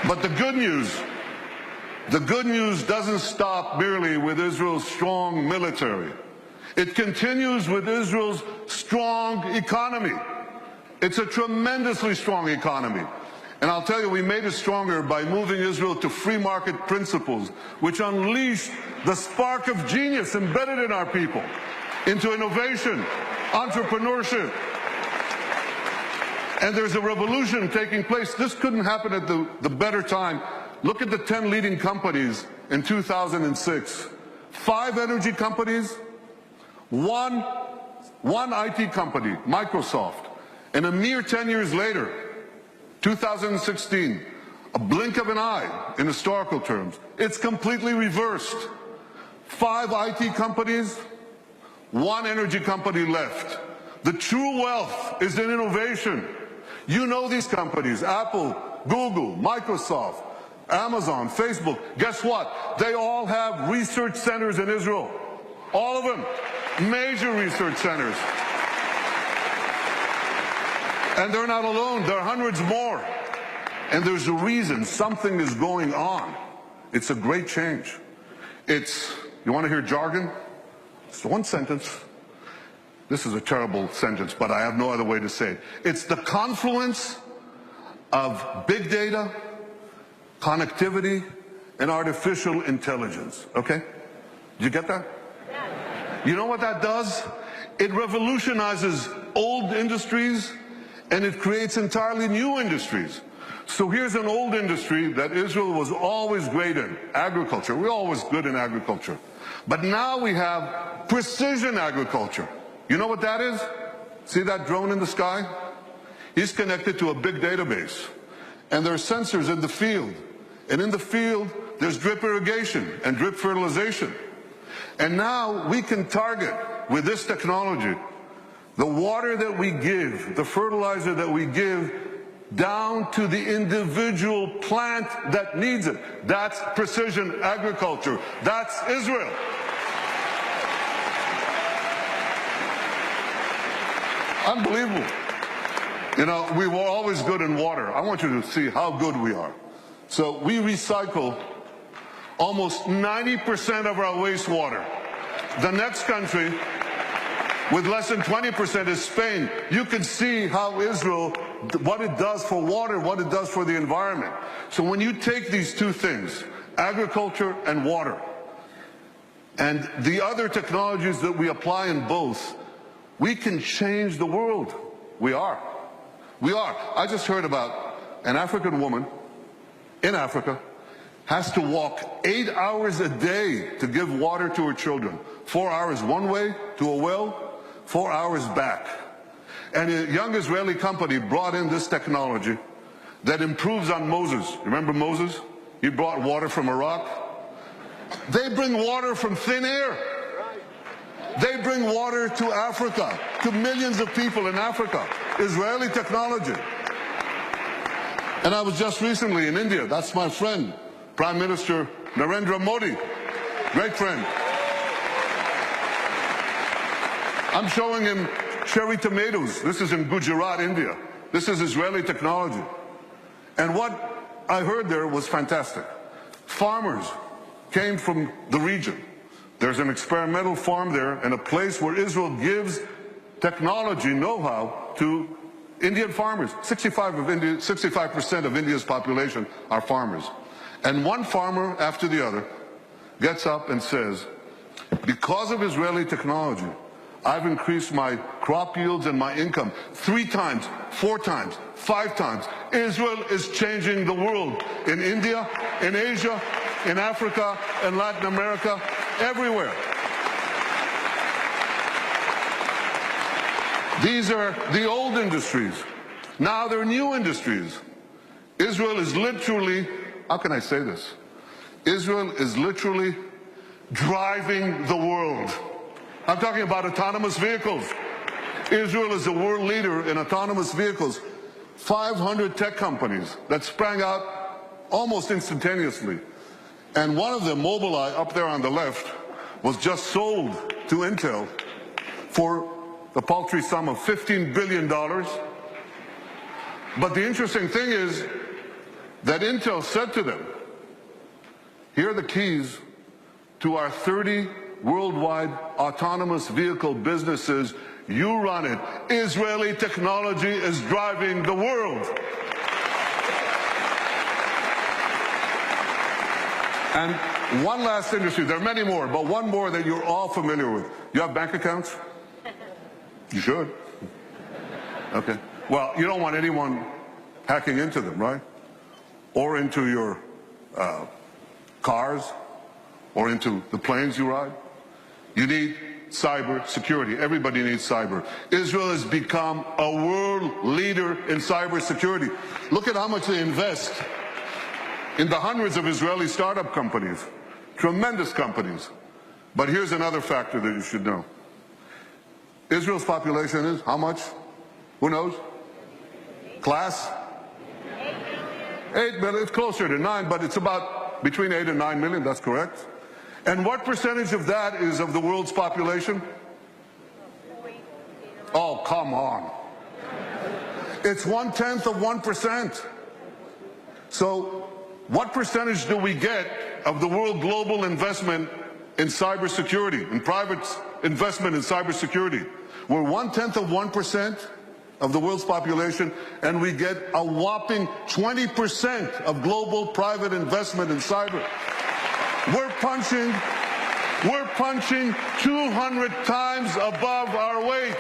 But the good news doesn't stop merely with Israel's strong military. It continues with Israel's strong economy. It's a tremendously strong economy. And I'll tell you, we made it stronger by moving Israel to free market principles, which unleashed the spark of genius embedded in our people into innovation, entrepreneurship. And there's a revolution taking place. This couldn't happen at the better time. Look at the 10 leading companies in 2006. 5 energy companies, one IT company, Microsoft. And a mere 10 years later, 2016, a blink of an eye in historical terms, it's completely reversed. 5 IT companies, 1 energy company left. The true wealth is in innovation. You know these companies, Apple, Google, Microsoft, Amazon, Facebook. Guess what? They all have research centers in Israel. All of them. Major research centers. And they're not alone. There are hundreds more. And there's a reason. Something is going on. It's a great change. You want to hear jargon? It's one sentence. This is a terrible sentence, but I have no other way to say it. It's the confluence of big data, connectivity, and artificial intelligence. Okay? Did you get that? You know what that does? It revolutionizes old industries, and it creates entirely new industries. So here's an old industry that Israel was always great in, agriculture. We're always good in agriculture. But now we have precision agriculture. You know what that is? See that drone in the sky? He's connected to a big database. And there are sensors in the field. And in the field, there's drip irrigation and drip fertilization. And now we can target, with this technology, the water that we give, the fertilizer that we give, down to the individual plant that needs it. That's precision agriculture. That's Israel. Unbelievable. You know, we were always good in water. I want you to see how good we are. So we recycle almost 90% of our wastewater. The next country with less than 20% is Spain. You can see how Israel, what it does for water, what it does for the environment. So when you take these two things, agriculture and water, and the other technologies that we apply in both, we can change the world. We are. We are. I just heard about an African woman in Africa has to walk 8 hours a day to give water to her children. 4 hours one way to a well, 4 hours back. And a young Israeli company brought in this technology that improves on Moses. Remember Moses? He brought water from a rock. They bring water from thin air. They bring water to Africa, to millions of people in Africa. Israeli technology. And I was just recently in India. That's my friend, Prime Minister Narendra Modi. Great friend. I'm showing him cherry tomatoes. This is in Gujarat, India. This is Israeli technology. And what I heard there was fantastic. Farmers came from the region. There's an experimental farm there and a place where Israel gives technology know-how to Indian farmers. 65% of India's population are farmers. And one farmer after the other gets up and says, because of Israeli technology, I've increased my crop yields and my income 3 times, 4 times, 5 times. Israel is changing the world in India, in Asia, in Africa, in Latin America, everywhere. These are the old industries. Now they're new industries. Israel is literally, how can I say this? Israel is literally driving the world. I'm talking about autonomous vehicles. Israel is the world leader in autonomous vehicles. 500 tech companies that sprang out almost instantaneously. And one of them, Mobileye, up there on the left, was just sold to Intel for the paltry sum of $15 billion. But the interesting thing is, that Intel said to them, here are the keys to our 30 worldwide autonomous vehicle businesses. You run it. Israeli technology is driving the world. And one last industry, there are many more, but one more that you're all familiar with. You have bank accounts? You should. Okay. Well, you don't want anyone hacking into them, right? Or into your cars, or into the planes you ride. You need cyber security. Everybody needs cyber. Israel has become a world leader in cyber security. Look at how much they invest in the hundreds of Israeli startup companies, tremendous companies. But here's another factor that you should know. Israel's population is how much? Who knows? Class? 8 million. It's closer to 9, but it's about between 8 and 9 million. That's correct. And what percentage of that is of the world's population? Oh, come on. It's 1/10 of 1%. So what percentage do we get of the world global investment in cybersecurity, in private investment in cybersecurity? We're 1/10 of 1% of the world's population, and we get a whopping 20% of global private investment in cyber. We're punching 200 times above our weight.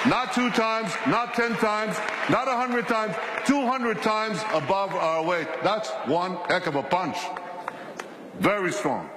Not 2 times, not 10 times, not 100 times, 200 times above our weight. That's one heck of a punch. Very strong.